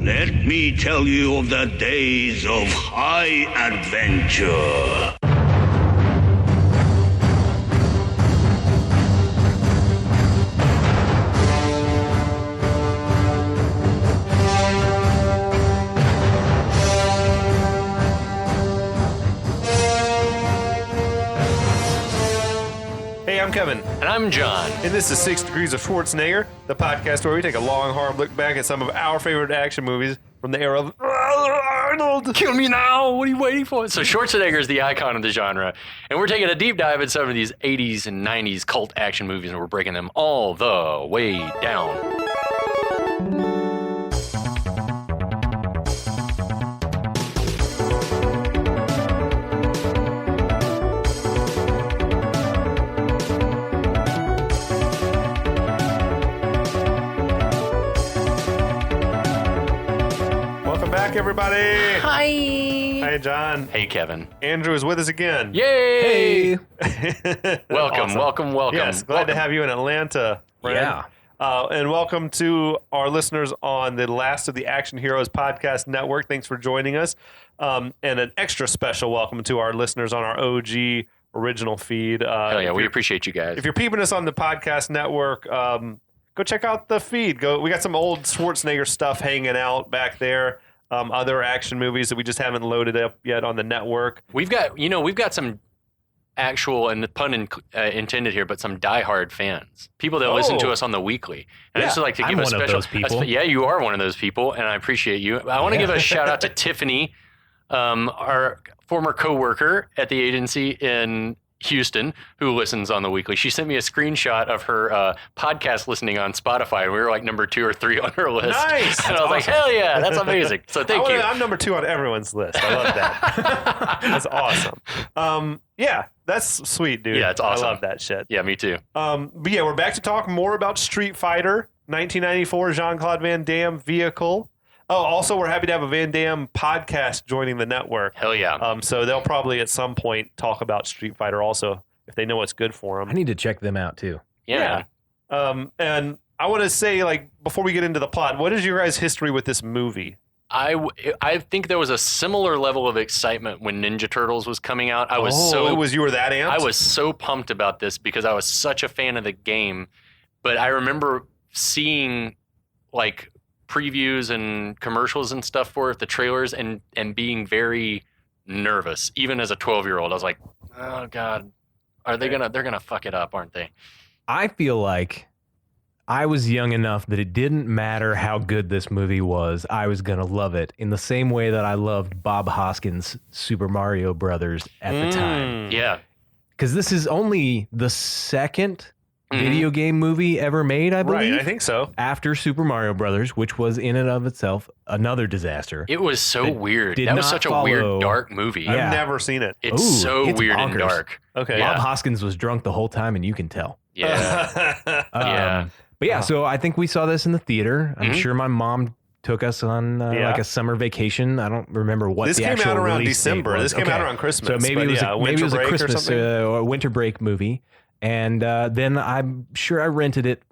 Let me tell you of the days of high adventure. Hey, I'm Kevin. And I'm John. And this is 6 Degrees of Schwarzenegger, the podcast where we take a long, hard look back at some of our favorite action movies from the era of Arnold. Kill me now. What are you waiting for? So Schwarzenegger is the icon of the genre. And we're taking a deep dive in some of these 80s and 90s cult action movies, and we're breaking them all the way down. Everybody. Hi. Hi, John. Hey, Kevin. Andrew is with us again. Yay. Hey. welcome, Awesome. welcome. Yes, glad to have you in Atlanta, friend. Yeah. And welcome to our listeners on the Last of the Action Heroes podcast network. Thanks for joining us. And an extra special welcome to our listeners on our OG original feed. Hell yeah, we appreciate you guys. If you're peeping us on the podcast network, go check out the feed. We got some old Schwarzenegger stuff hanging out back there. Other action movies that we just haven't loaded up yet on the network. We've got some actual, and the pun intended here, but some diehard fans, people that listen to us on the weekly. And I just like to give I'm one of those people. Yeah, you are one of those people, and I appreciate you. I want to give a shout out to Tiffany, our former coworker at the agency in Houston, who listens on the weekly. She sent me a screenshot of her podcast listening on Spotify, and we were like number 2 or 3 on her list. Nice. And I was like, hell yeah, that's amazing. So thank you. I'm number 2 on everyone's list. I love that. That's awesome. Yeah, that's sweet, dude. Yeah, it's awesome. I love that shit. Yeah, me too. But yeah, we're back to talk more about Street Fighter, 1994 Jean-Claude Van Damme vehicle. Oh, also, we're happy to have a Van Damme podcast joining the network. Hell yeah. So they'll probably at some point talk about Street Fighter also, if they know what's good for them. I need to check them out too. Yeah. And I want to say, like, before we get into the plot, what is your guys' history with this movie? I think there was a similar level of excitement when Ninja Turtles was coming out. You were that amped? I was so pumped about this because I was such a fan of the game. But I remember seeing, like, previews and commercials and stuff for it, the trailers, and being very nervous. Even as a 12-year-old, I was like, oh God, they're gonna fuck it up, aren't they? I feel like I was young enough that it didn't matter how good this movie was. I was going to love it in the same way that I loved Bob Hoskins' Super Mario Brothers at the time. Yeah. Because this is only the second video game movie ever made, I believe. Right, I think so. After Super Mario Brothers, which was in and of itself another disaster. It was so weird. Did That was not such a follow- weird, dark movie. Yeah. I've never seen it. It's It's weird bonkers. and dark. Okay. Yeah. Bob Hoskins was drunk the whole time, and you can tell. Yeah. Yeah. But yeah, so I think we saw this in the theater. I'm sure my mom took us on like a summer vacation. I don't remember what This the came actual out around release date December. was. This came out around Christmas. So maybe but it was yeah, a, winter maybe it was a break or Christmas something. or winter break movie. And then I'm sure I rented it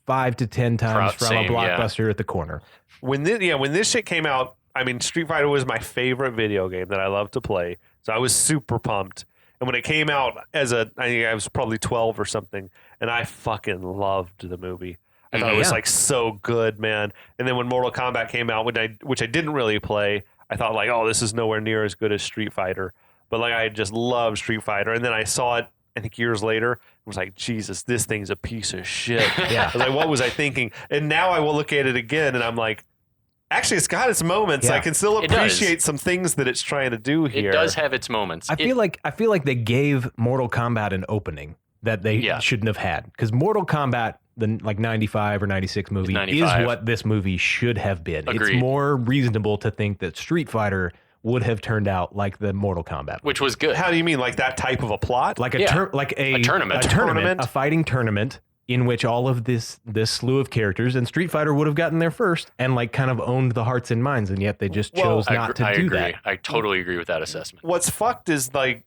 5 to 10 times from Same, a Blockbuster at the corner. When this shit came out, I mean, Street Fighter was my favorite video game that I loved to play. So I was super pumped. And when it came out I think I was probably 12 or something, and I fucking loved the movie. I thought it was like so good, man. And then when Mortal Kombat came out, which I didn't really play, I thought like, oh, this is nowhere near as good as Street Fighter. But like, I just loved Street Fighter. And then I saw it, I think years later, it was like, Jesus, this thing's a piece of shit. Yeah. I was like, what was I thinking? And now I will look at it again, and I'm like, actually, it's got its moments. Yeah. I can still It does. appreciate some things that it's trying to do here. It does have its moments. I feel like they gave Mortal Kombat an opening that they shouldn't have had. Because Mortal Kombat, the like 95 or 96 movie, 95. is what this movie should have been. Agreed. It's more reasonable to think that Street Fighter would have turned out like the Mortal Kombat, which was good. How do you mean, like that type of a plot? like a tournament, a fighting tournament in which all of this slew of characters, and Street Fighter would have gotten there first and like kind of owned the hearts and minds, and yet they just chose not to I do agree. that. I totally agree with that assessment. What's fucked is like,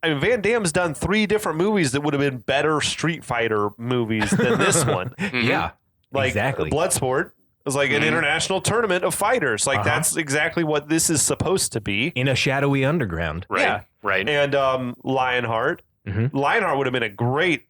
I mean, Van Damme's done 3 different movies that would have been better Street Fighter movies than this one. Mhm. Yeah, Like exactly. Bloodsport, was like an international tournament of fighters. Like that's exactly what this is supposed to be. In a shadowy underground. Right. Yeah. Right. And Lionheart. Lionheart would have been a great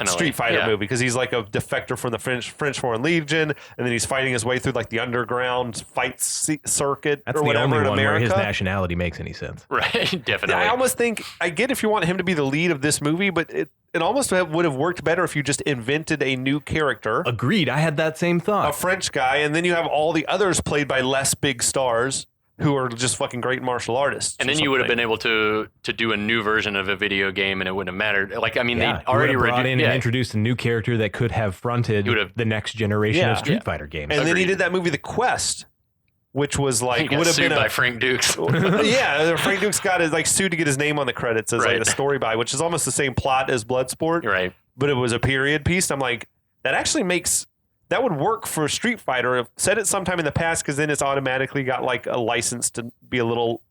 Street Fighter movie because he's like a defector from the French Foreign Legion, and then he's fighting his way through like the underground fight circuit That's or whatever the only in one America. where his nationality makes any sense. Right, definitely. I almost think I get if you want him to be the lead of this movie, but it almost would have worked better if you just invented a new character. Agreed. I had that same thought. A French guy, and then you have all the others played by less big stars who are just fucking great martial artists. And then you would have been able to do a new version of a video game, and it wouldn't have mattered. Like, I mean, they already brought in and introduced a new character that could have fronted the next generation of Street Fighter games. And then he did that movie, The Quest, which was like would have been by Frank Dukes. Yeah, Frank Dukes got his sued to get his name on the credits as like the story by, which is almost the same plot as Bloodsport. Right. But it was a period piece. I'm like, that actually makes. That would work for Street Fighter. Said it sometime in the past because then it's automatically got like a license to be a little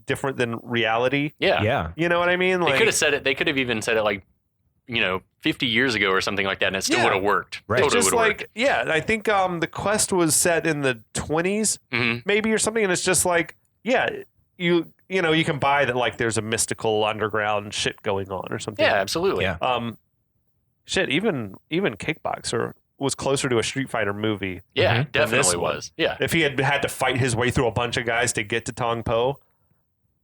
different than reality. Yeah. You know what I mean? Like, they could have said it. They could have even said it like, 50 years ago or something like that, and it still would have worked. Right. Totally just like, I think the Quest was set in the 20s, maybe or something, and it's just like, you can buy that like there's a mystical underground shit going on or something. Yeah, absolutely. Yeah. Even Kickboxer was closer to a Street Fighter movie. Yeah, definitely was. Yeah. If he had to fight his way through a bunch of guys to get to Tong Po,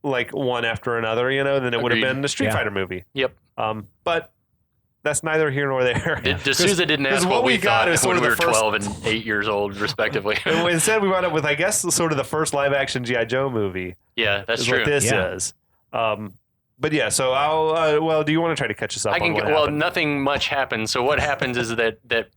like one after another, then it would have been the Street Fighter movie. Yep. But that's neither here nor there. D'Souza didn't ask what we thought when we were 12 and 8 years old, respectively. Instead, we wound up with, I guess, sort of the first live-action G.I. Joe movie. Yeah, that's true. What this is. But yeah, so I'll. Do you want to try to catch us up? Nothing much happens. So what happens is that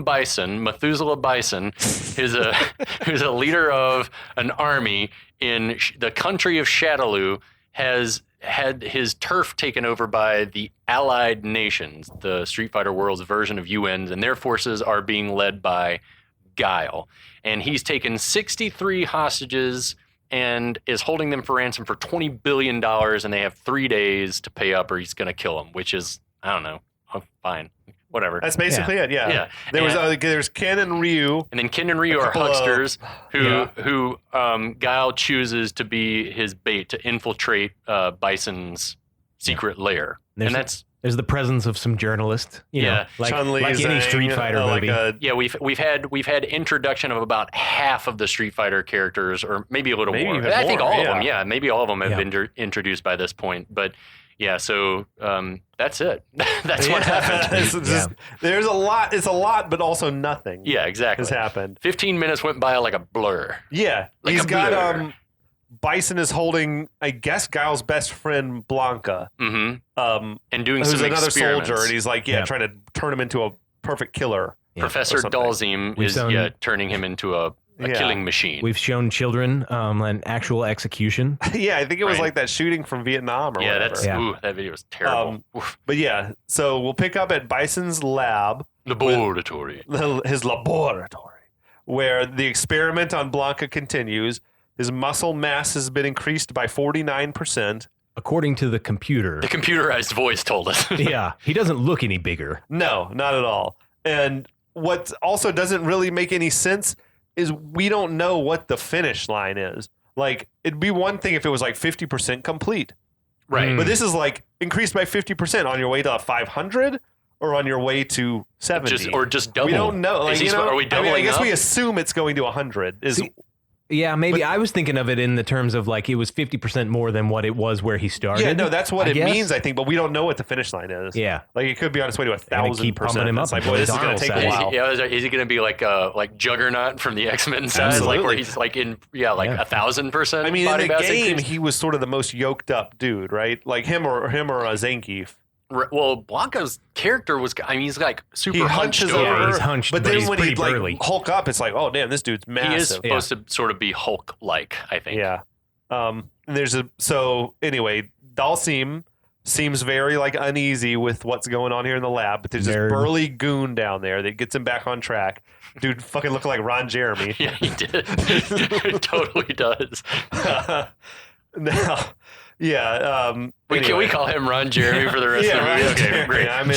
Bison, Methuselah Bison, who's a leader of an army in the country of Shadaloo, has had his turf taken over by the Allied Nations, the Street Fighter World's version of UNs, and their forces are being led by Guile. And he's taken 63 hostages and is holding them for ransom for $20 billion, and they have 3 days to pay up or he's going to kill them, which is, I don't know, fine. Whatever. That's basically it. Yeah. There's Ken and Ryu, and then Ken and Ryu are hucksters who Guile chooses to be his bait to infiltrate Bison's secret lair, and there's the presence of some journalists. Like Chun Li, like any Street Fighter movie. We've had introduction of about half of the Street Fighter characters, or maybe a little more. I think all of them. Yeah, maybe all of them have been introduced by this point, but. Yeah, so that's it. That's what happened. There's a lot. It's a lot, but also nothing. Yeah, exactly. Has happened. 15 minutes went by like a blur. Yeah, he's got Bison is holding, I guess, Guile's best friend Blanka. Mm-hmm. And doing some another soldier, and he's like, trying to turn him into a perfect killer. Professor Dalzim is turning him into a killing machine. We've shown children an actual execution. Yeah, I think it was like that shooting from Vietnam or whatever. That video was terrible. But yeah, so we'll pick up at Bison's laboratory. His laboratory, where the experiment on Blanka continues. His muscle mass has been increased by 49%. According to the computer. The computerized voice told us. Yeah, he doesn't look any bigger. No, not at all. And what also doesn't really make any sense is we don't know what the finish line is. Like, it'd be one thing if it was like 50% complete. Right. But this is like increased by 50% on your way to 500 or on your way to 70. Just double. We don't know. Like, are we doubling I guess up? we assume it's going to 100. Yeah, maybe. But I was thinking of it in the terms of like it was 50% more than what it was where he started. Yeah, no, that's what it means, I think, but we don't know what the finish line is. Yeah. Like it could be on its way to 1,000%. Keep pumping him up. It's like, boy, this is going to take a while. Is he going to be like Juggernaut from the X-Men size? Like where he's like in 1,000%? I mean, in the game, he was sort of the most yoked up dude, right? Like him or Zangief. Well, Blanka's character was, he's like super hunched over. Yeah, he's hunched, but then when he like Hulk up, it's like, oh, damn, this dude's massive. He is supposed to sort of be Hulk-like, I think. Yeah. So anyway, Dalzim seems very like uneasy with what's going on here in the lab, but there's this burly goon down there that gets him back on track. Dude fucking looking like Ron Jeremy. Yeah, he did. It totally does. Yeah. We call him Ron Jeremy for the rest of the movie. Okay, great. I'm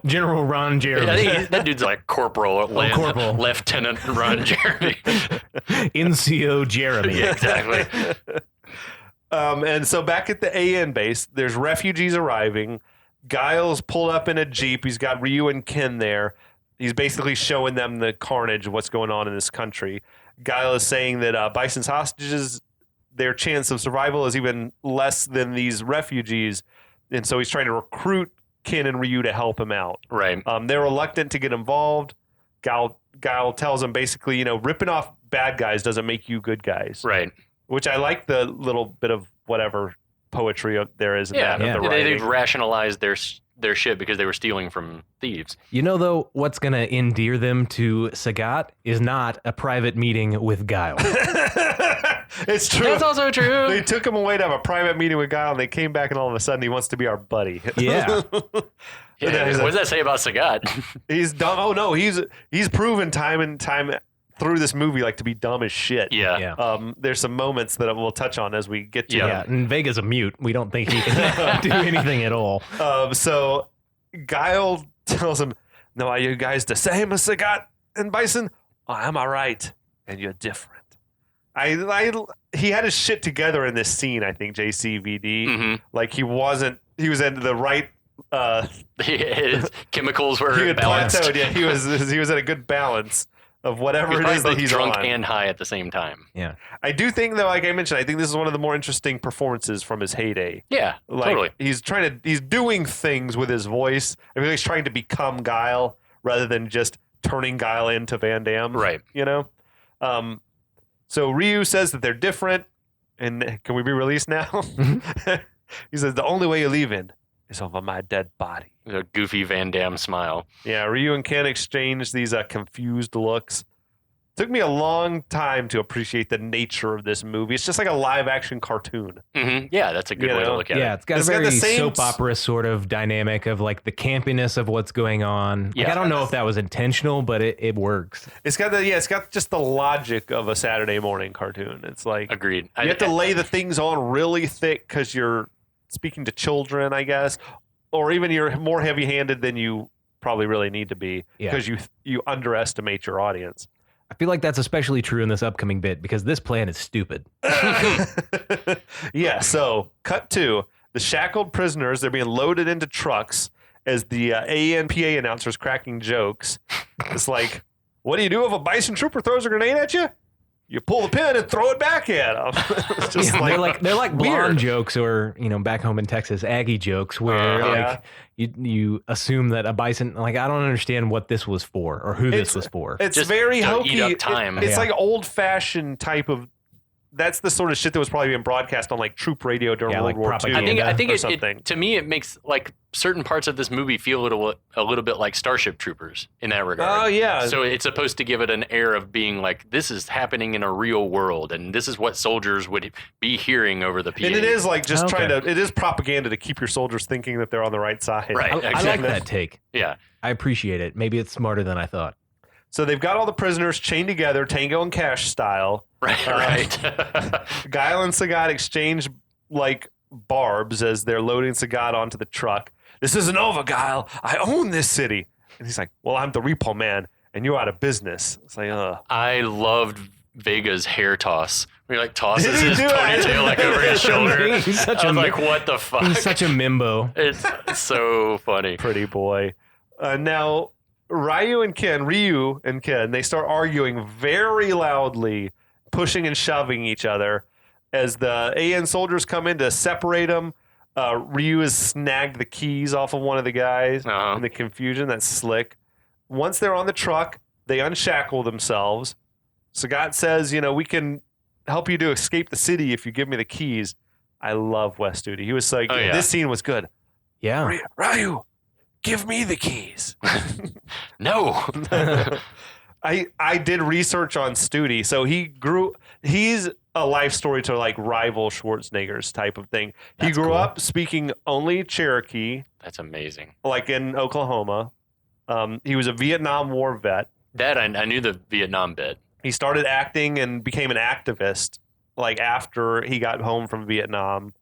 General Ron Jeremy. I think that dude's like Corporal Lieutenant Ron Jeremy. NCO Jeremy. Yeah, exactly. And so back at the AN base, there's refugees arriving. Guile's pulled up in a Jeep. He's got Ryu and Ken there. He's basically showing them the carnage of what's going on in this country. Guile is saying that Bison's hostages, their chance of survival is even less than these refugees. And so he's trying to recruit Ken and Ryu to help him out. Right. They're reluctant to get involved. Guile tells them basically, ripping off bad guys doesn't make you good guys. Right. Which I like the little bit of whatever poetry there is in that. The they've rationalized their shit because they were stealing from thieves. Though, what's going to endear them to Sagat is not a private meeting with Guile. It's true. That's also true. They took him away to have a private meeting with Guile, and they came back, and all of a sudden he wants to be our buddy. Yeah. What does that say about Sagat? He's dumb. Oh no, he's proven time and time through this movie to be dumb as shit. Yeah. There's some moments that we'll touch on as we get to him. Yeah, and Vega's a mute. We don't think he can do anything at all. So Guile tells him, "No, are you guys the same as Sagat and Bison? Oh, am I right? And you're different." He had his shit together in this scene, I think, JCVD. Mm-hmm. He was in the right his chemicals were balanced. Plateaued. Yeah, he was at a good balance of whatever it is that he's drunk on. And high at the same time. Yeah. I do think, though, like I mentioned, I think this is one of the more interesting performances from his heyday. Yeah, totally. He's doing things with his voice. I mean, he's trying to become Guile rather than just turning Guile into Van Damme. Right. So Ryu says that they're different, and can we be released now? He says the only way you're leaving is over my dead body. A goofy Van Damme smile. Yeah, Ryu and Ken exchange these confused looks. Took me a long time to appreciate the nature of this movie. It's just like a live-action cartoon. Mm-hmm. Yeah, that's a good way to look at it. Yeah, it's got a very soap opera sort of dynamic of the campiness of what's going on. Yeah. I don't know if that was intentional, but it works. It's got just the logic of a Saturday morning cartoon. It's like agreed. You have to lay the things on really thick because you're speaking to children, I guess, or even you're more heavy-handed than you probably really need to be because you underestimate your audience. I feel like that's especially true in this upcoming bit because this plan is stupid. Yeah, so cut to the shackled prisoners. They're being loaded into trucks as the ANPA announcer's cracking jokes. It's like, what do you do if a Bison trooper throws a grenade at you? You pull the pin and throw it back at them. It's just they're like blonde jokes or, back home in Texas, Aggie jokes where you assume that a Bison, I don't understand what this was for or who this was for. It's just very hokey. Eat up time. It's like old fashioned type of, that's the sort of shit that was probably being broadcast on troop radio during World War II. I think it to me, it makes certain parts of this movie feel a little bit like Starship Troopers in that regard. Oh yeah. So it's supposed to give it an air of being this is happening in a real world, and this is what soldiers would be hearing over the PA. And it is it is propaganda to keep your soldiers thinking that they're on the right side. Right. Exactly. I like that take. Yeah. I appreciate it. Maybe it's smarter than I thought. So they've got all the prisoners chained together, Tango and Cash style. Right. Guile and Sagat exchange barbs as they're loading Sagat onto the truck. This isn't over, Guile. I own this city. And he's like, well, I'm the repo man, and you're out of business. It's like, I loved Vega's hair toss. Where he tosses his ponytail over his shoulder. He's such what the fuck? He's such a mimbo. It's so funny. Pretty boy. Now, Ryu and Ken, they start arguing very loudly, pushing and shoving each other. As the AN soldiers come in to separate them, Ryu has snagged the keys off of one of the guys in the confusion. That's slick. Once they're on the truck, they unshackle themselves. Sagat says, we can help you to escape the city if you give me the keys. I love Wes Studi. He was like, this scene was good. Yeah. Ryu, give me the keys. No. I did research on Studi. So he's a life story to rival Schwarzenegger's type of thing. He grew up speaking only Cherokee. That's amazing. In Oklahoma. He was a Vietnam War vet. That I knew the Vietnam bit. He started acting and became an activist after he got home from Vietnam.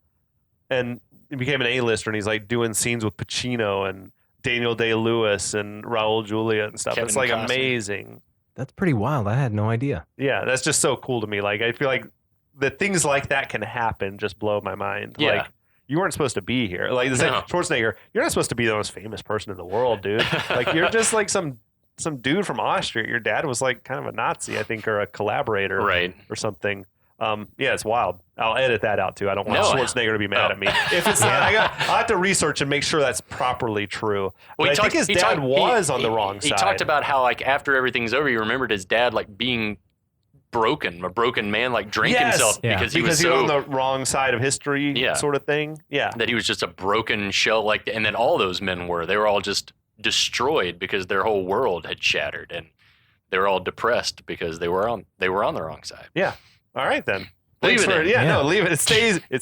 and he became an A-lister, and he's like doing scenes with Pacino and Daniel Day-Lewis and Raul Julia and stuff. It's like amazing. That's pretty wild. I had no idea. Yeah, that's just so cool to me. Like, I feel like that things like that can happen just blow my mind. Yeah. Like, you weren't supposed to be here. Like, Schwarzenegger, you're not supposed to be the most famous person in the world, dude. Like, you're just like some dude from Austria. Your dad was like kind of a Nazi, I think, or a collaborator, right, or something. Yeah, it's wild. I'll edit that out too. I don't want Schwarzenegger to be mad at me. If it's not, I'll have to research and make sure that's properly true. Well, I think his dad was on the wrong side. He talked about how, like, after everything's over, he remembered his dad like being a broken man, like drinking himself because he was on the wrong side of history, sort of thing. Yeah, that he was just a broken shell, like, and then all those men they were all just destroyed because their whole world had shattered, and they were all depressed because they were on the wrong side. Yeah. All right then. Leave it in. No, leave it. It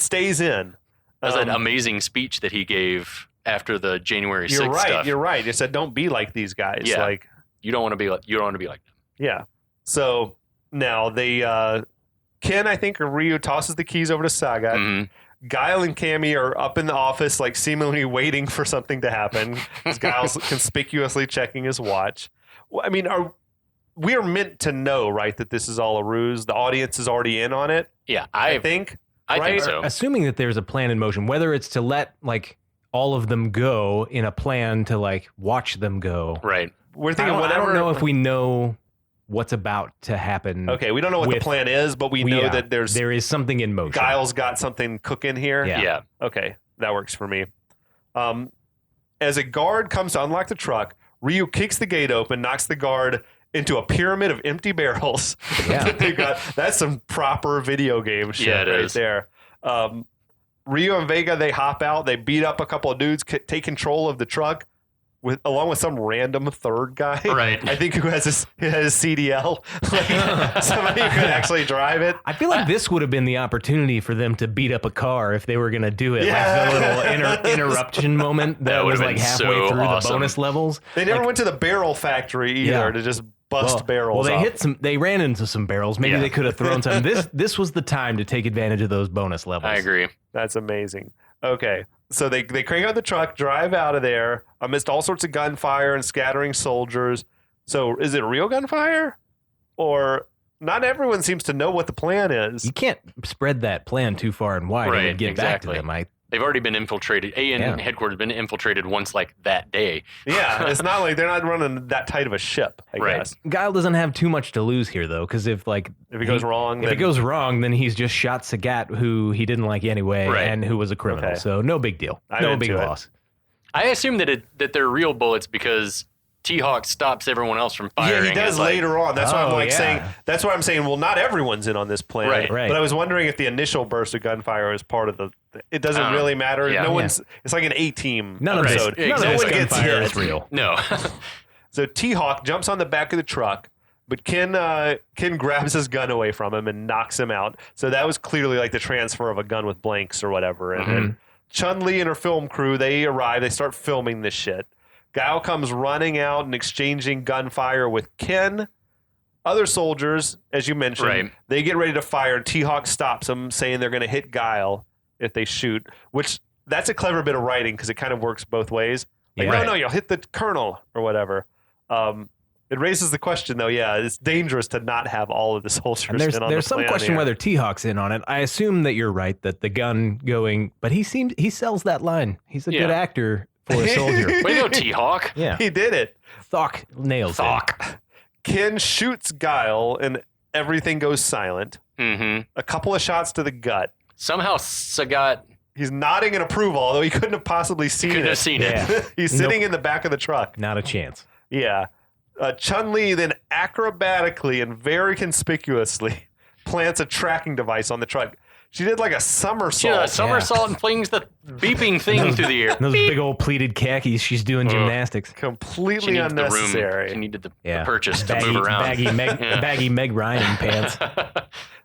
stays in. That was an amazing speech that he gave after the January 6th stuff. You're right. He said, "Don't be like these guys." Yeah. Like, you don't want to be like them. Yeah. So now they Ken, I think, or Ryu tosses the keys over to Sagat. Mm-hmm. Guile and Cammy are up in the office, like seemingly waiting for something to happen. Guile's conspicuously checking his watch. Well, I mean, we are meant to know, right, that this is all a ruse. The audience is already in on it. Yeah, I think. I think so. Assuming that there's a plan in motion, whether it's to let like all of them go in a plan to like watch them go. Right. We're thinking I don't know if we know what's about to happen. Okay, we don't know what the plan is, but we know that there is something in motion. Guile's got something cooking here. Yeah. Okay, that works for me. As a guard comes to unlock the truck, Ryu kicks the gate open, knocks the guard into a pyramid of empty barrels. Yeah. That's some proper video game shit right there. Ryu and Vega, they hop out, they beat up a couple of dudes, take control of the truck along with some random third guy. Right. I think who has his CDL. Like, somebody who could actually drive it. I feel like this would have been the opportunity for them to beat up a car if they were going to do it. Yeah. Like the little interruption moment that was like halfway through the bonus levels. They never went to the barrel factory either to just bust barrels. Well, they ran into some barrels. Maybe they could have thrown some. This was the time to take advantage of those bonus levels. I agree. That's amazing. Okay. So they crank out the truck, drive out of there amidst all sorts of gunfire and scattering soldiers. So is it real gunfire? Or not everyone seems to know what the plan is. You can't spread that plan too far and wide and get back to them. They've already been infiltrated. Headquarters been infiltrated once, like that day. Yeah, it's not like they're not running that tight of a ship, I guess. Guile doesn't have too much to lose here, though, because if it goes wrong, then he's just shot Sagat, who he didn't like anyway, and who was a criminal. Okay. So no big deal, no big loss. I assume that they're real bullets because T-Hawk stops everyone else from firing. Yeah, he does later on. That's why I'm saying. That's why I'm saying. Well, not everyone's in on this plan, right? But I was wondering if the initial burst of gunfire is part of the. It doesn't really matter. Yeah. No one's. It's like an A-team episode. None of this gunfire is real. No. So T-Hawk jumps on the back of the truck, but Ken grabs his gun away from him and knocks him out. So that was clearly like the transfer of a gun with blanks or whatever. And Chun Li and her film crew, they arrive. They start filming this shit. Guile comes running out and exchanging gunfire with Ken. Other soldiers, as you mentioned, they get ready to fire. T-Hawk stops them, saying they're going to hit Guile if they shoot, which that's a clever bit of writing because it kind of works both ways. Like, no, you'll hit the colonel or whatever. It raises the question, though, it's dangerous to not have all of the soldiers in on the plan. There's some question whether T-Hawk's in on it. I assume that you're right, that the gun going, but he sells that line. He's a good actor for a soldier. Way to go, T-Hawk. Yeah. He did it. Thawk nails it. Ken shoots Guile and everything goes silent. Mm-hmm. A couple of shots to the gut. Somehow Sagat... He's nodding in approval, although he couldn't have possibly seen it. Yeah. He's sitting in the back of the truck. Not a chance. Yeah. Chun Li then acrobatically and very conspicuously plants a tracking device on the truck. She did like a somersault. Yeah, a somersault and flings the beeping thing through the air. Those big old pleated khakis. She's doing gymnastics. Completely unnecessary. She needed the purchase to move around. Baggy Meg Ryan pants.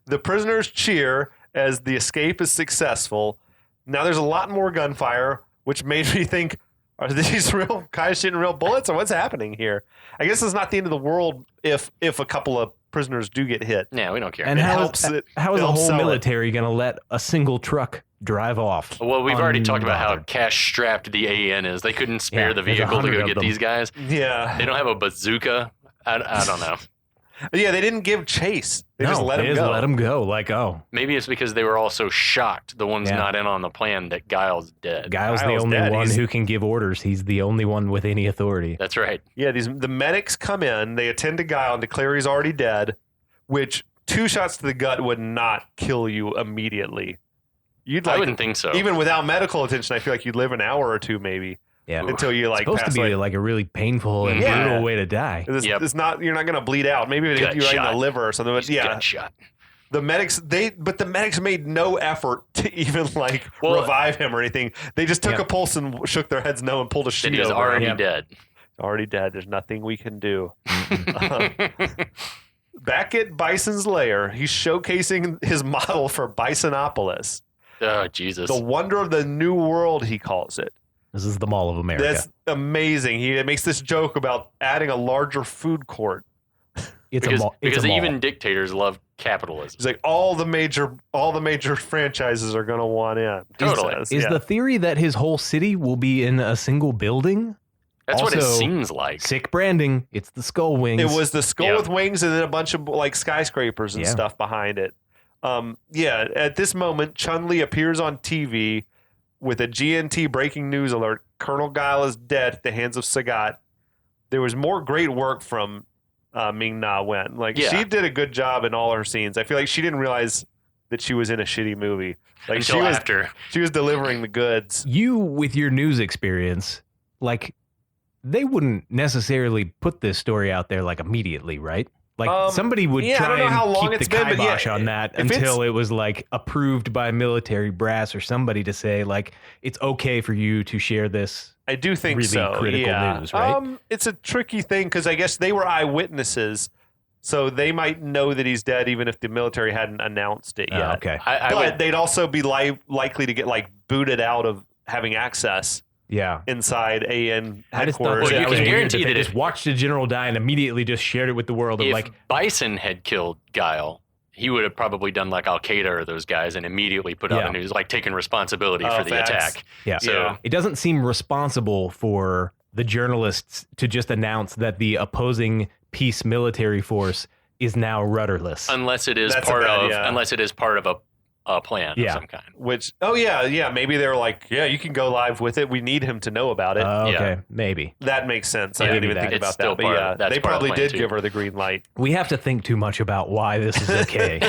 The prisoners cheer as the escape is successful. Now there's a lot more gunfire, which made me think, are these real guys shooting real bullets, or what's happening here? I guess it's not the end of the world if a couple of prisoners do get hit. Yeah, we don't care. And how is the whole military going to let a single truck drive off. Well, we've already talked about how cash-strapped the AN is. They couldn't spare the vehicle to go get these guys. Yeah. They don't have a bazooka. I don't know. Yeah, they didn't give chase. They just let him go. Let him go. Like, maybe it's because they were all so shocked, the ones not in on the plan, that Guile's dead. Guile's the only one who can give orders. He's the only one with any authority. That's right. Yeah, the medics come in, they attend to Guile and declare he's already dead, which 2 shots to the gut would not kill you immediately. I wouldn't think so. Even without medical attention, I feel like you'd live an hour or two maybe. Yeah, until you it's supposed to be like a really painful and brutal way to die. It's not. You're not going to bleed out. Maybe it hit you right in the liver or something. But yeah, shot. The medics made no effort to even revive him or anything. They just took a pulse and shook their heads no and pulled a sheet over. He's already dead. Already dead. There's nothing we can do. Back at Bison's lair, he's showcasing his model for Bisonopolis. Oh Jesus! The wonder of the new world, he calls it. This is the Mall of America. That's amazing. He makes this joke about adding a larger food court. Because even dictators love capitalism. He's like, all the major franchises are going to want in. Totally. Is the theory that his whole city will be in a single building? That's also, what it seems like. Sick branding. It's the skull wings. It was the skull with wings and then a bunch of skyscrapers and stuff behind it. At this moment, Chun Li appears on TV with a GNT breaking news alert. Colonel Guile is dead at the hands of Sagat. There was more great work from Ming-Na Wen. She did a good job in all her scenes. I feel like she didn't realize that she was in a shitty movie. Until after. She was delivering the goods. You, with your news experience, they wouldn't necessarily put this story out there immediately, right? Somebody would try and keep the kibosh on that until it was approved by military brass or somebody to say it's okay for you to share this. I do think really critical news, right? It's a tricky thing because I guess they were eyewitnesses, so they might know that he's dead even if the military hadn't announced it yet. Okay, but they'd also be likely to get booted out of having access. Yeah, inside AN headquarters. You can guarantee that they just watched a general die and immediately just shared it with the world. If Bison had killed Guile, he would have probably done Al Qaeda or those guys and immediately put out the news, taking responsibility for the attack. Yeah, so it doesn't seem responsible for the journalists to just announce that the opposing peace military force is now rudderless, unless it is part of a plan of some kind. Which, maybe they're you can go live with it. We need him to know about it. Okay, maybe. That makes sense. I didn't even think about that. But they probably did give her the green light. We have to think too much about why this is okay.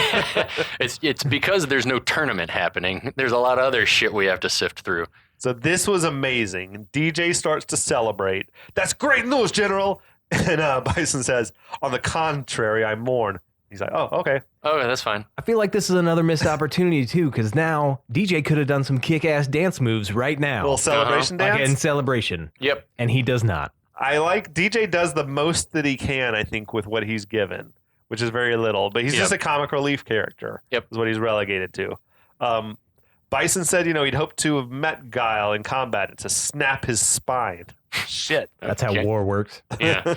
It's because there's no tournament happening. There's a lot of other shit we have to sift through. So this was amazing. DJ starts to celebrate. That's great news, General. And Bison says, on the contrary, I mourn. He's like, oh, okay. Oh, that's fine. I feel like this is another missed opportunity, too, because now DJ could have done some kick-ass dance moves right now. A little celebration dance? In celebration. Yep. And he does not. DJ does the most that he can, I think, with what he's given, which is very little. But he's just a comic relief character. Yep. Is what he's relegated to. Bison said, he'd hoped to have met Guile in combat to snap his spine. Shit. That's how war works. Yeah.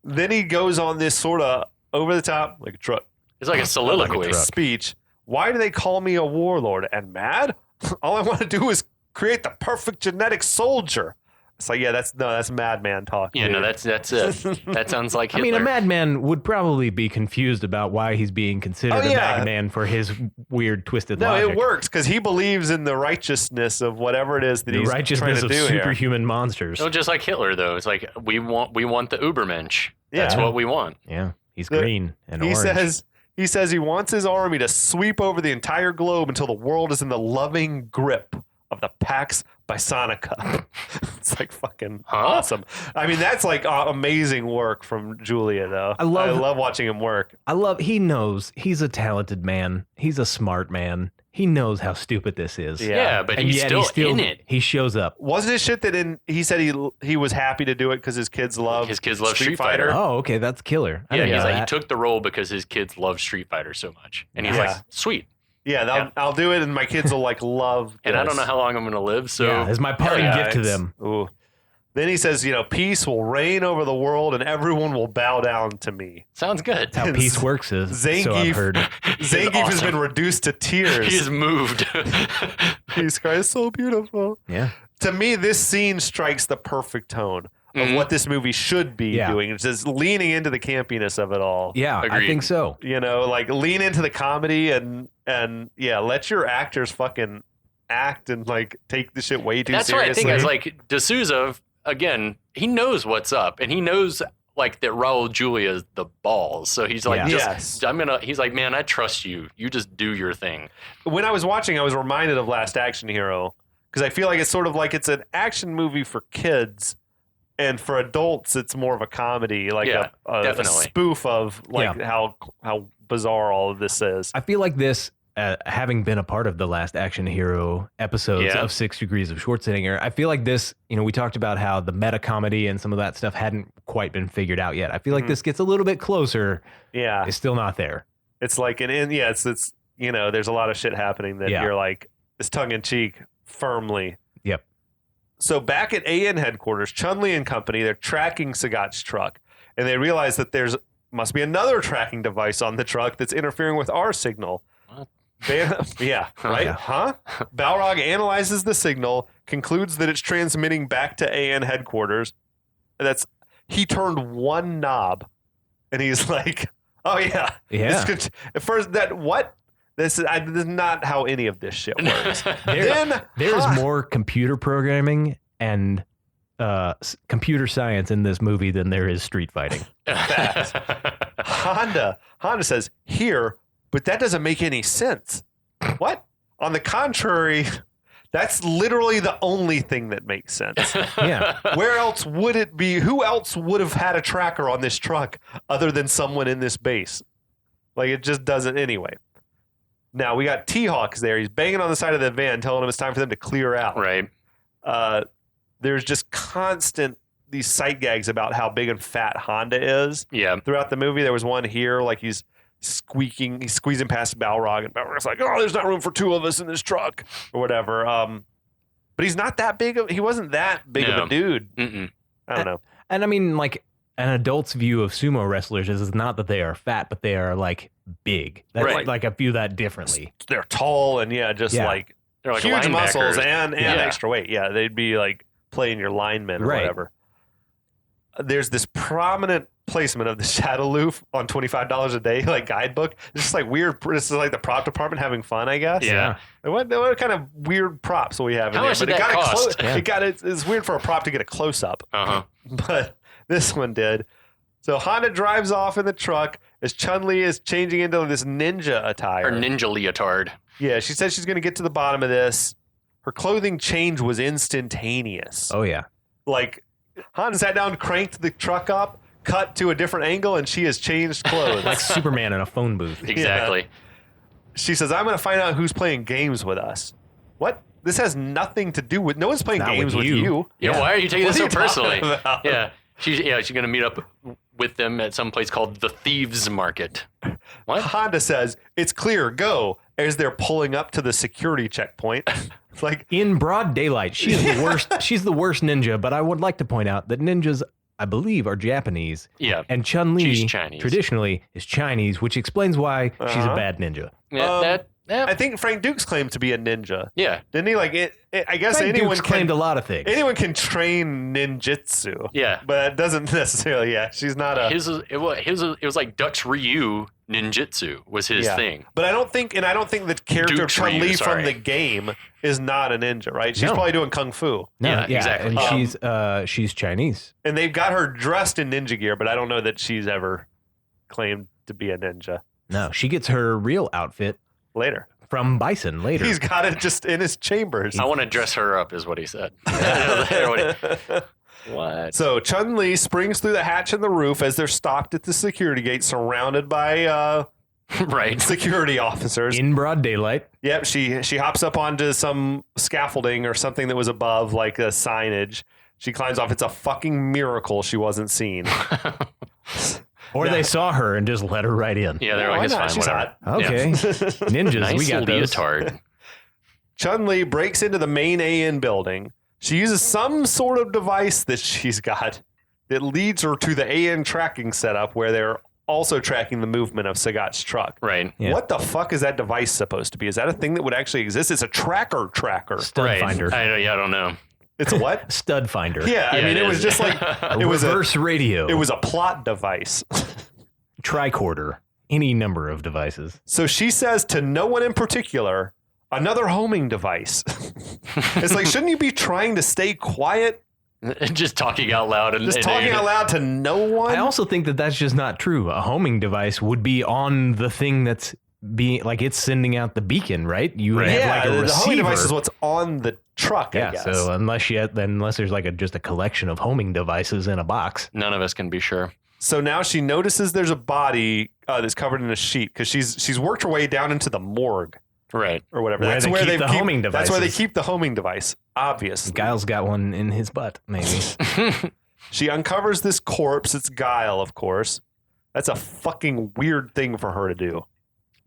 Then he goes on this sort of over the top, like a truck. It's like a soliloquy speech. Why do they call me a warlord and mad? All I want to do is create the perfect genetic soldier. It's that's madman talk. Yeah, dude. no, that's it. That sounds like Hitler. I mean, a madman would probably be confused about why he's being considered a madman for his weird, twisted logic. No, it works because he believes in the righteousness of whatever it is that he's trying to do here. The righteousness of superhuman monsters. No, just like Hitler, though. It's we want the Ubermensch. That's what we want. Yeah. He's green and orange. He says he wants his army to sweep over the entire globe until the world is in the loving grip of the Pax Bisonica. It's fucking awesome. I mean, that's amazing work from Julia, though. I love watching him work. He knows he's a talented man. He's a smart man. He knows how stupid this is. Yeah, but he's still in it. He shows up. Wasn't it shit that he said he was happy to do it because his kids love Street Fighter? Oh, okay, that's killer. Yeah, he took the role because his kids love Street Fighter so much, and he's sweet. Yeah, I'll do it, and my kids will love. And I don't know how long I'm going to live, so it's my parting gift to them. Ooh. Then he says, peace will reign over the world and everyone will bow down to me. Sounds good. How peace works is Zangief, so I've heard. Zangief has been reduced to tears. He's moved. Peace cries, so beautiful. Yeah. To me, this scene strikes the perfect tone of what this movie should be doing. It's just leaning into the campiness of it all. Yeah, Agreed. I think so. Like lean into the comedy and let your actors fucking act and like take the shit way too seriously. That's what I think. As like D'Souza, again, he knows what's up, and he knows like that Raul Julia is the balls. So he's like, he's like, man, I trust you. You just do your thing. When I was watching, I was reminded of Last Action Hero because I feel like it's sort of like it's an action movie for kids, and for adults, it's more of a comedy, like a spoof of like how bizarre all of this is. I feel like this. Having been a part of the Last Action Hero episodes of 6 Degrees of Schwarzenegger, I feel like this, we talked about how the meta comedy and some of that stuff hadn't quite been figured out yet. I feel like this gets a little bit closer. Yeah. It's still not there. It's like, it's there's a lot of shit happening that you're like, it's tongue in cheek firmly. Yep. So back at AN headquarters, Chun Li and company, they're tracking Sagat's truck and they realize that must be another tracking device on the truck that's interfering with our signal. What? Right? Huh? Balrog analyzes the signal, concludes that it's transmitting back to AN headquarters. He turned one knob, and he's like, "Oh yeah." At first, this is not how any of this shit works. There's more computer programming and computer science in this movie than there is street fighting. Honda says here. But that doesn't make any sense. What? On the contrary, that's literally the only thing that makes sense. Yeah. Where else would it be? Who else would have had a tracker on this truck other than someone in this base? Like, it just doesn't anyway. Now, we got T-Hawks there. He's banging on the side of the van, telling them it's time for them to clear out. Right. There's just constant these sight gags about how big and fat Honda is. Yeah. Throughout the movie, there was one here, like he's squeezing past Balrog, and Balrog's like, "Oh, there's not room for two of us in this truck," or whatever. But he's not that big. He wasn't that big of a dude. I don't know. And I mean, like an adult's view of sumo wrestlers is not that they are fat, but they are like big. That's like I view that differently. They're tall and like they're like huge muscles and extra weight. Yeah, they'd be like playing your linemen or whatever. There's this prominent placement of the Shadow Loof on $25 a day, like guidebook. It's just like weird. This is like the prop department having fun, I guess. Yeah. What kind of weird props will we have in How there? much did that cost? It's weird for a prop to get a close up. But this one did. So Honda drives off in the truck as Chun Li is changing into this ninja attire. Or ninja leotard. Yeah, she says she's going to get to the bottom of this. Her clothing change was instantaneous. Oh yeah. Like Honda sat down, cranked the truck up, cut to a different angle, and she has changed clothes. Like Superman in a phone booth. Exactly. Yeah. She says, "I'm going to find out who's playing games with us." What? This has nothing to do with... No one's playing games with you. Yeah, why are you taking this so personally? Yeah. She's going to meet up with them at some place called the Thieves Market. What? Honda says, "It's clear, go," as they're pulling up to the security checkpoint. Like in broad daylight. She's the worst. She's the worst ninja, but I would like to point out that ninjas, I believe, are Japanese. Yeah. And Chun Li Chinese. Traditionally is Chinese, which explains why she's a bad ninja. I think Frank Dukes claimed to be a ninja. Yeah. Didn't he? Like I guess Frank anyone Dukes claimed a lot of things. Anyone can train ninjutsu. Yeah. But it doesn't necessarily. Yeah. She's not a. It was like Dutch Ryu ninjutsu was his thing. But I don't think the character of Chun Li from the game is not a ninja, right? She's probably doing kung fu. No, exactly. And she's Chinese. And they've got her dressed in ninja gear, but I don't know that she's ever claimed to be a ninja. No, she gets her real outfit later. From Bison later. He's got it just in his chambers. I want to dress her up is what he said. What? So Chun Li springs through the hatch in the roof as they're stopped at the security gate, surrounded by security officers. In broad daylight. Yep, she hops up onto some scaffolding or something that was above, like a signage. She climbs off. It's a fucking miracle she wasn't seen. Or they saw her and just let her right in. Yeah, they're like, it's fine, She's whatever. hot. Okay. Yeah. Ninjas, Nice we got those. leotard. Chun Li breaks into the main AN building. She uses some sort of device that she's got that leads her to the AN tracking setup where they're also tracking the movement of Sagat's truck. Right. Yeah. What the fuck is that device supposed to be? Is that a thing that would actually exist? It's a tracker. Stud finder. I don't know. It's a what? Stud finder. Yeah, I mean, it was just like it was reverse radio. It was a plot device. Tricorder. Any number of devices. So she says to no one in particular, another homing device. It's like, shouldn't you be trying to stay quiet? Just talking out loud. Just talking out loud to no one? I also think that that's just not true. A homing device would be on the thing that's being, like, it's sending out the beacon, right? You would have like a receiver. The homing device is what's on the truck, I guess. So unless there's like just a collection of homing devices in a box. None of us can be sure. So now she notices there's a body that's covered in a sheet because she's worked her way down into the morgue. Right. Or whatever. That's where they keep the homing devices. That's where they keep the homing device, obviously. Guile's got one in his butt, maybe. She uncovers this corpse. It's Guile, of course. That's a fucking weird thing for her to do.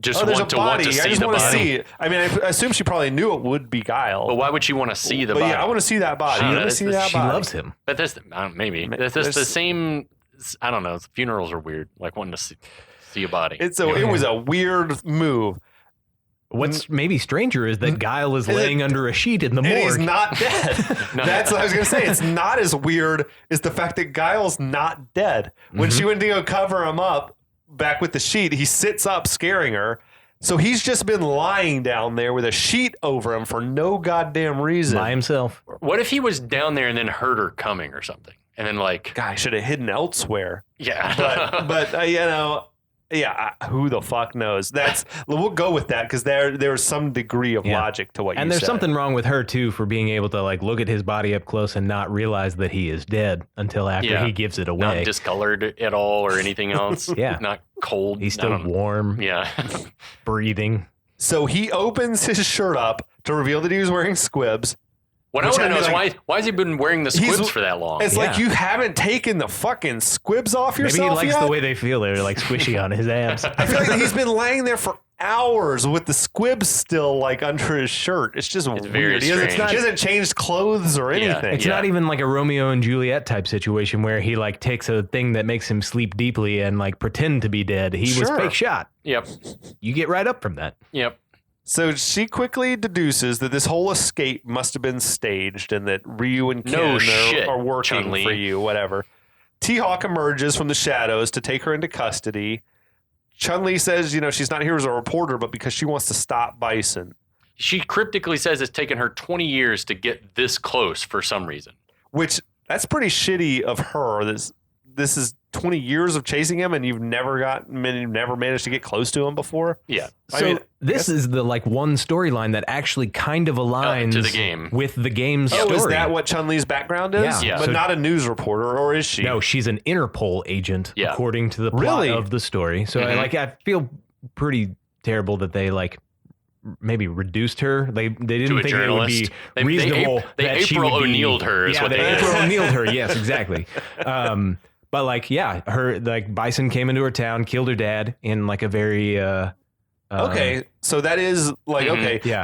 Just want to see the body. I mean, I assume she probably knew it would be Guile. But why would she want to see the body? Yeah, I want to see that body. She loves him. But that's maybe. That's the same. I don't know. Funerals are weird. Like wanting to see a body. It was a weird move. What's maybe stranger is that Guile is laying under a sheet in the morgue. And he's not dead. That's what I was going to say. It's not as weird as the fact that Guile's not dead. When she went to go cover him up back with the sheet, he sits up scaring her. So he's just been lying down there with a sheet over him for no goddamn reason. By himself. What if he was down there and then heard her coming or something? And then like... Guy should have hidden elsewhere. Yeah. But you know... Yeah, who the fuck knows? We'll go with that because there's some degree of logic to what you said. And there's something wrong with her too for being able to like look at his body up close and not realize that he is dead until after he gives it away. Not discolored at all or anything else. Not cold. He's still warm. Yeah. Breathing. So he opens his shirt up to reveal that he was wearing squibs. What I want to know is why has he been wearing the squibs for that long? It's like you haven't taken the fucking squibs off yourself yet? Maybe he likes the way they feel. They're like squishy on his abs. I feel like he's been laying there for hours with the squibs still like under his shirt. It's just weird. He hasn't changed clothes or anything. It's not even like a Romeo and Juliet type situation where he like takes a thing that makes him sleep deeply and like pretend to be dead. He was fake shot. Yep. You get right up from that. Yep. So she quickly deduces that this whole escape must have been staged and that Ryu and Ken are working Chun Li. for you, whatever. T-Hawk emerges from the shadows to take her into custody. Chun Li says, she's not here as a reporter, but because she wants to stop Bison. She cryptically says it's taken her 20 years to get this close for some reason. Which, that's pretty shitty of her. This is 20 years of chasing him and you've never managed to get close to him before? Yeah. This is the like one storyline that actually kind of aligns to the game with the game's story. Is that what Chun-Li's background is? Yeah. But not a news reporter, or is she? No, she's an Interpol agent according to the plot of the story. So I feel pretty terrible that they like maybe reduced her. They didn't think it would be reasonable. They April O'Neil'd her is what they did. April O'Neil'd her, yes, exactly. But like, her like Bison came into her town, killed her dad in like a very okay, so that is like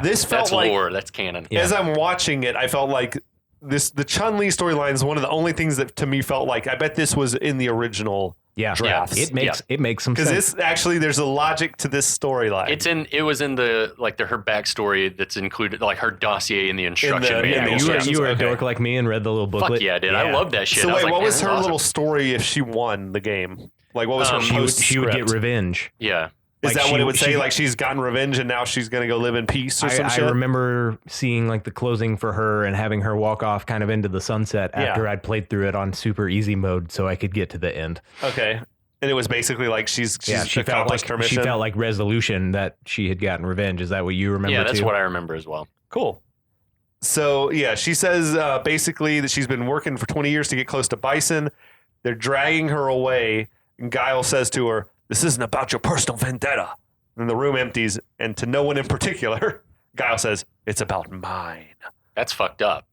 this felt that's like lore, that's canon. As I'm watching it, I felt like the Chun Li storyline is one of the only things that to me felt like I bet this was in the original drafts. It makes some sense because actually there's a logic to this storyline. It was in the her backstory that's included, like her dossier in the instruction manual. You were a dork like me and read the little booklet. Fuck yeah, I did. I love that shit. So wait, what was her little story if she won the game? Like what was her post-script? She would get revenge. Yeah. Is that what it would say? Like she's gotten revenge and now she's going to go live in peace or some shit? I remember seeing like the closing for her and having her walk off kind of into the sunset after I'd played through it on super easy mode so I could get to the end. Okay. And it was basically like she accomplished her mission? She felt like resolution that she had gotten revenge. Is that what you remember? Yeah, that's what I remember as well. Cool. So, she says basically that she's been working for 20 years to get close to Bison. They're dragging her away. And Guile says to her, "This isn't about your personal vendetta." And the room empties. And to no one in particular, Guile says, "It's about mine." That's fucked up.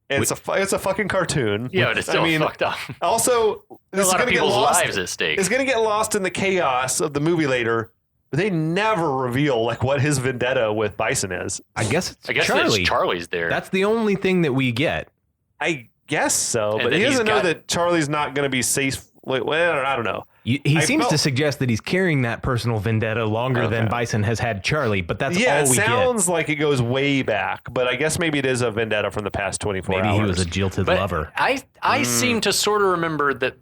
And it's a fucking cartoon. Yeah, but it's still fucked up. Also, there's a lot of people's lives at stake. It's going to get lost in the chaos of the movie later. But they never reveal like what his vendetta with Bison is. I guess Charlie. Charlie's there. That's the only thing that we get. I guess so, but he doesn't know that Charlie's not going to be safe. Well, I don't know. He seems to suggest that he's carrying that personal vendetta longer than Bison has had Charlie, but that's all we get. Yeah, it sounds like it goes way back, but I guess maybe it is a vendetta from the past 24 hours. Maybe he was a jilted lover. I seem to sort of remember that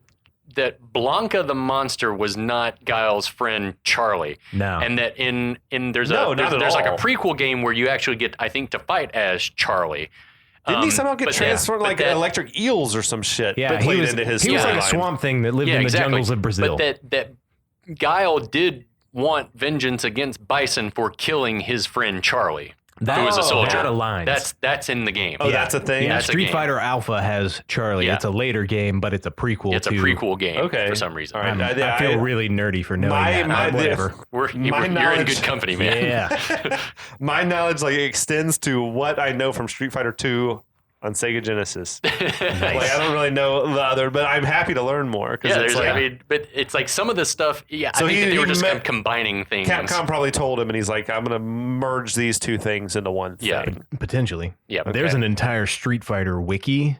Blanka the monster was not Guile's friend Charlie. No. And that there's like a prequel game where you actually get, I think, to fight as Charlie. Didn't he somehow get transformed like electric eels or some shit? Yeah, he was like a swamp thing that lived in the jungles of Brazil. But that Guile did want vengeance against Bison for killing his friend Charlie, who was a soldier. That aligns. That's in the game. Oh, that's a thing? Yeah, Street Fighter Alpha has Charlie. Yeah. It's a later game, but it's a prequel. It's a prequel game for some reason. All right. I feel really nerdy for knowing that. Whatever. You're in good company, man. Yeah. My knowledge extends to what I know from Street Fighter 2 on Sega Genesis. Nice. I don't really know the other, but I'm happy to learn more. But it's like some of the stuff. Yeah, so I think they were just kind of combining things. Capcom probably told him, and he's like, "I'm going to merge these two things into one thing." Potentially. Yeah, there's an entire Street Fighter wiki.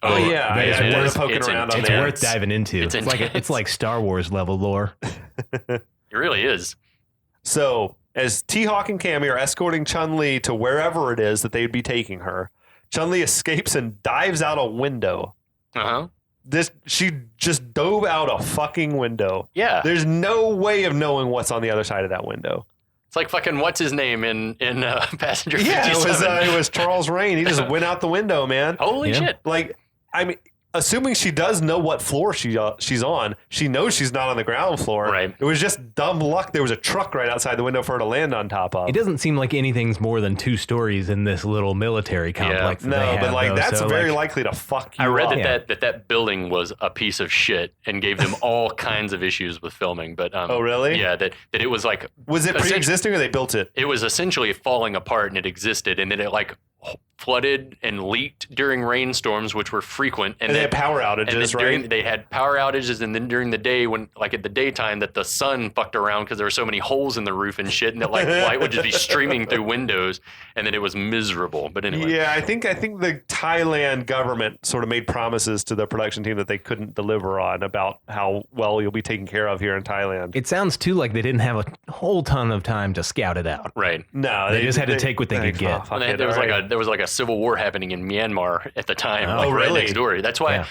Oh yeah, it's worth worth diving into. It's like Star Wars level lore. It really is. So as T-Hawk and Cammy are escorting Chun Li to wherever it is that they'd be taking her, Chun Li escapes and dives out a window. She just dove out a fucking window. Yeah. There's no way of knowing what's on the other side of that window. It's like fucking what's his name in Passenger 57. Yeah, it was Charles Rain. He just went out the window, man. Holy shit. Assuming she does know what floor she's on, she knows she's not on the ground floor. Right. It was just dumb luck. There was a truck right outside the window for her to land on top of. It doesn't seem like anything's more than 2 stories in this little military complex. Yeah. That's very likely to fuck you up. I read that building was a piece of shit and gave them all kinds of issues with filming. But oh really? Yeah, that it was like. Was it pre-existing or they built it? It was essentially falling apart and it existed, and then it flooded and leaked during rainstorms, which were frequent, and they had power outages, right? They had power outages, and then during the day, when at the daytime, that the sun fucked around because there were so many holes in the roof and shit, and that light would just be streaming through windows, and then it was miserable. But anyway, yeah, I think the Thailand government sort of made promises to the production team that they couldn't deliver on about how well you'll be taken care of here in Thailand. It sounds too like they didn't have a whole ton of time to scout it out. Right? No, they just had to take what they could get. There was like a civil war happening in Myanmar at the time. Oh, really? Right next door. That's why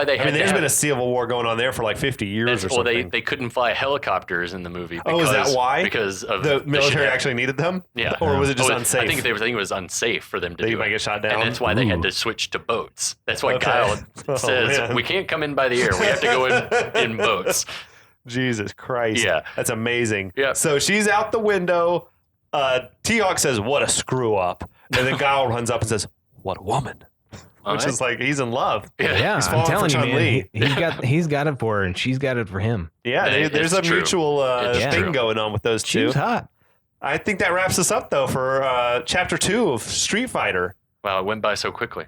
they had. There's been a civil war going on there for like 50 years or something. Well, they couldn't fly helicopters in the movie. Is that why? Because of the military actually needed them. Yeah. Or was it just unsafe? I think it was unsafe for them to do. They might get shot down. And that's why they had to switch to boats. That's why Guile says we can't come in by the air. We have to go in boats. Jesus Christ. Yeah. That's amazing. Yeah. So she's out the window. T-Hawk says, "What a screw up." And then Guile runs up and says, "What a woman." Which is like, he's in love. Yeah, he's I'm telling for you, Chun Li. He's got it for her, and she's got it for him. Yeah, there's a mutual thing going on with those two. She's hot. I think that wraps us up, though, for Chapter 2 of Street Fighter. Wow, it went by so quickly.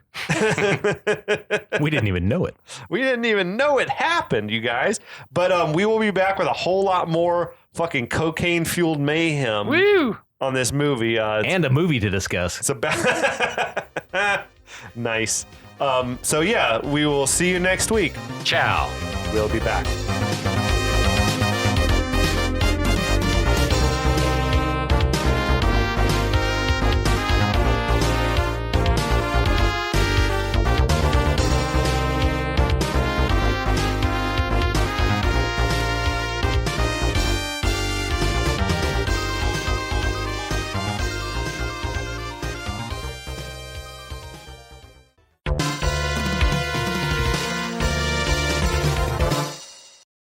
We didn't even know it. We didn't even know it happened, you guys. But we will be back with a whole lot more fucking cocaine-fueled mayhem. Woo! On this movie. And a movie to discuss. It's about... Nice. So, yeah, we will see you next week. Ciao. We'll be back.